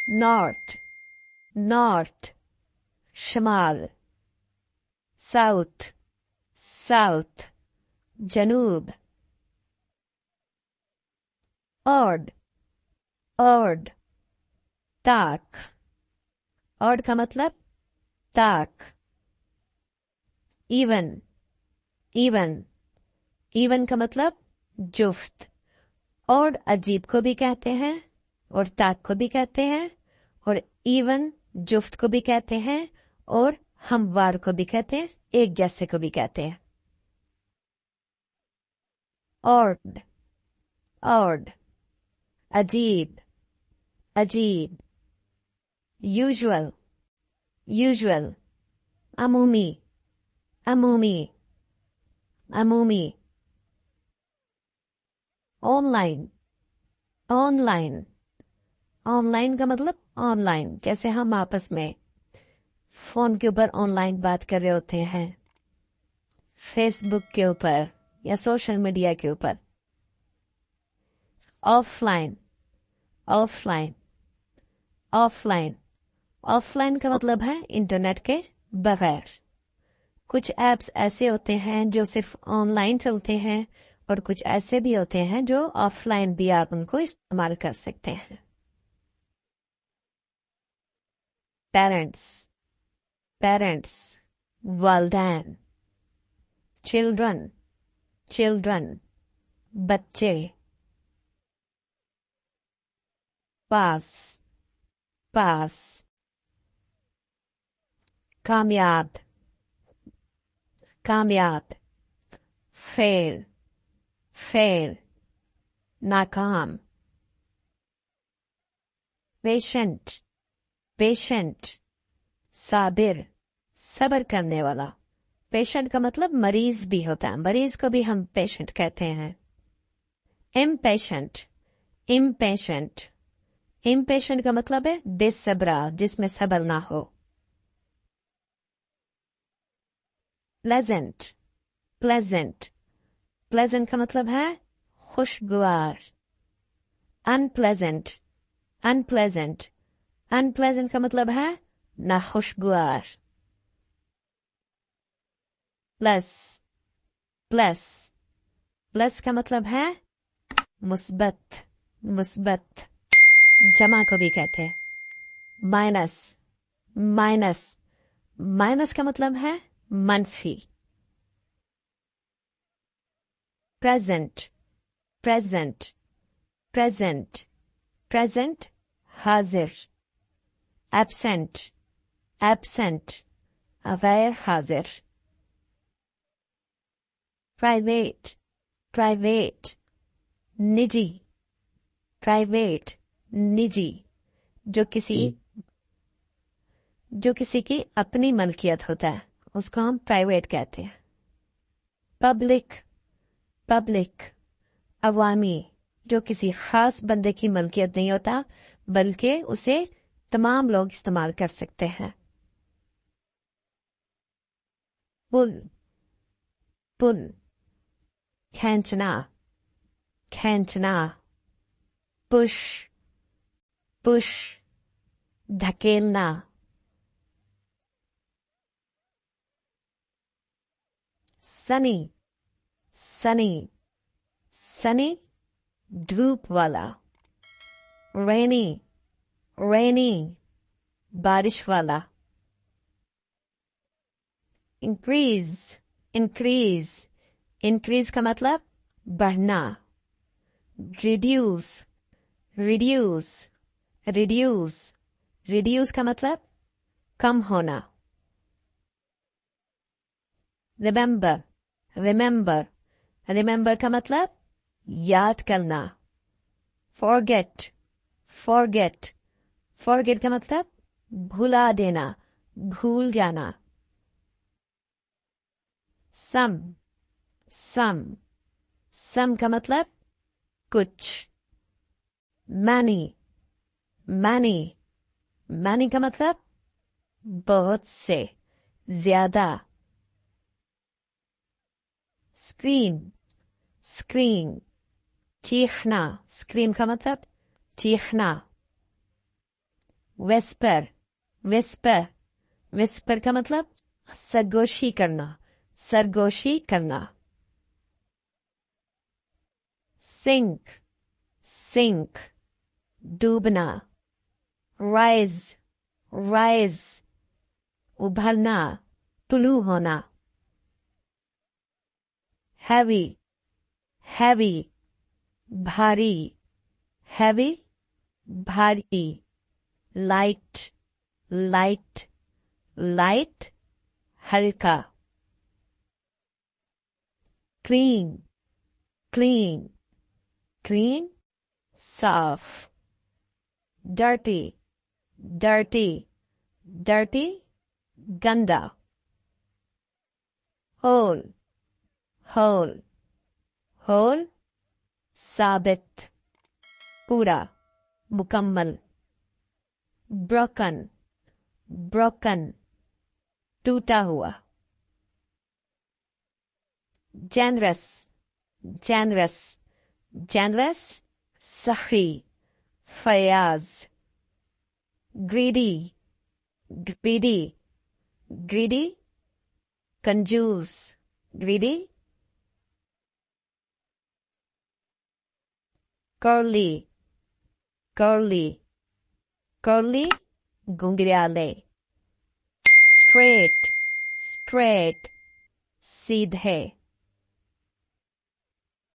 North, north, शमाल, south, south, जनूब, odd, odd, ताक, ऑड का मतलब ताक, इवन, इवन, इवन का मतलब जुफ्त। और अजीब को भी कहते हैं और ताक को भी कहते हैं और इवन जुफ्त को भी कहते हैं और हमवार को भी कहते हैं, एक जैसे को भी कहते हैं। ऑड, ऑड, अजीब, अजीब, यूजुअल, यूजुअल, अमूमी, अमूमी, अमूमी, ऑनलाइन, ऑनलाइन, ऑनलाइन का मतलब ऑनलाइन, जैसे हम आपस में फोन के ऊपर ऑनलाइन बात कर रहे होते हैं, फेसबुक के ऊपर या सोशल मीडिया के ऊपर। ऑफलाइन, ऑफलाइन, ऑफलाइन, ऑफलाइन का मतलब है इंटरनेट के बगैर। कुछ ऐप्स ऐसे होते हैं जो सिर्फ ऑनलाइन चलते हैं और कुछ ऐसे भी होते हैं जो ऑफलाइन भी आप उनको इस्तेमाल कर सकते हैं। पेरेंट्स, पेरेंट्स, वालिदैन, चिल्ड्रन, चिल्ड्रन, बच्चे, पास, पास, कामयाब, कामयाब, फेल, फेल, नाकाम, पेशेंट, पेशेंट, साबिर, सब्र करने वाला। पेशेंट का मतलब मरीज भी होता है, मरीज को भी हम पेशेंट कहते हैं। इम्पेशेंट, इम्पेशेंट, इम्पेशेंट का मतलब है बेसब्रा, जिसमें सब्र ना हो। प्लेजेंट, प्लेजेंट, प्लेजेंट का मतलब है खुशगवार। अनप्लेजेंट, अनप्लेजेंट, अनप्लेजेंट का मतलब है नाखुशगवार। प्लस, प्लस, प्लस का मतलब है मुस्बत, मुस्बत, जमा को भी कहते हैं। माइनस, माइनस, माइनस का मतलब है मनफी। प्रेजेंट, प्रेजेंट, प्रेजेंट, प्रेजेंट, हाजिर। एब्सेंट, एब्सेंट, गैर हाजिर। प्राइवेट, प्राइवेट, निजी, प्राइवेट, निजी, जो किसी की अपनी मलकियत होता है उसको हम प्राइवेट कहते हैं। पब्लिक, पब्लिक, अवामी, जो किसी खास बंदे की मलकियत नहीं होता बल्कि उसे तमाम लोग इस्तेमाल कर सकते हैं। पुल, पुल, खींचना, खींचना। पुश, पुश, धकेलना। सनी, सनी, सनी, धूप वाला। रेनी, रेनी, बारिश वाला। इंक्रीज, इंक्रीज, इंक्रीज का मतलब बढ़ना। रिड्यूस, रिड्यूस, रिड्यूस, रिड्यूस का मतलब कम होना। रिमेंबर, रिमेंबर, रिमेंबर का मतलब याद करना। फॉरगेट, फॉरगेट, फॉरगेट का मतलब भुला देना, भूल जाना। सम, सम, सम का मतलब कुछ। मैनी, मैनी, मैनी का मतलब बहुत से, ज्यादा। Scream, scream, चीखना। स्क्रीम का मतलब चीखना। whisper, whisper, whisper का मतलब सरगोशी करना, सरगोशी करना। sink, sink, डूबना। rise, rise, उभरना, तुलू होना। heavy, heavy, भारी, heavy, भारी। light, light, light, हल्का। clean, clean, clean, साफ। dirty, dirty, dirty, गंदा। whole, whole, whole, साबित, पूरा, मुकम्मल। broken, broken, टूटा हुआ। generous, generous, generous, सखी, फयाज। greedy, greedy, greedy, कंजूस, greedy। curly, curly, curly, घुंघराले। straight, straight, सीधे।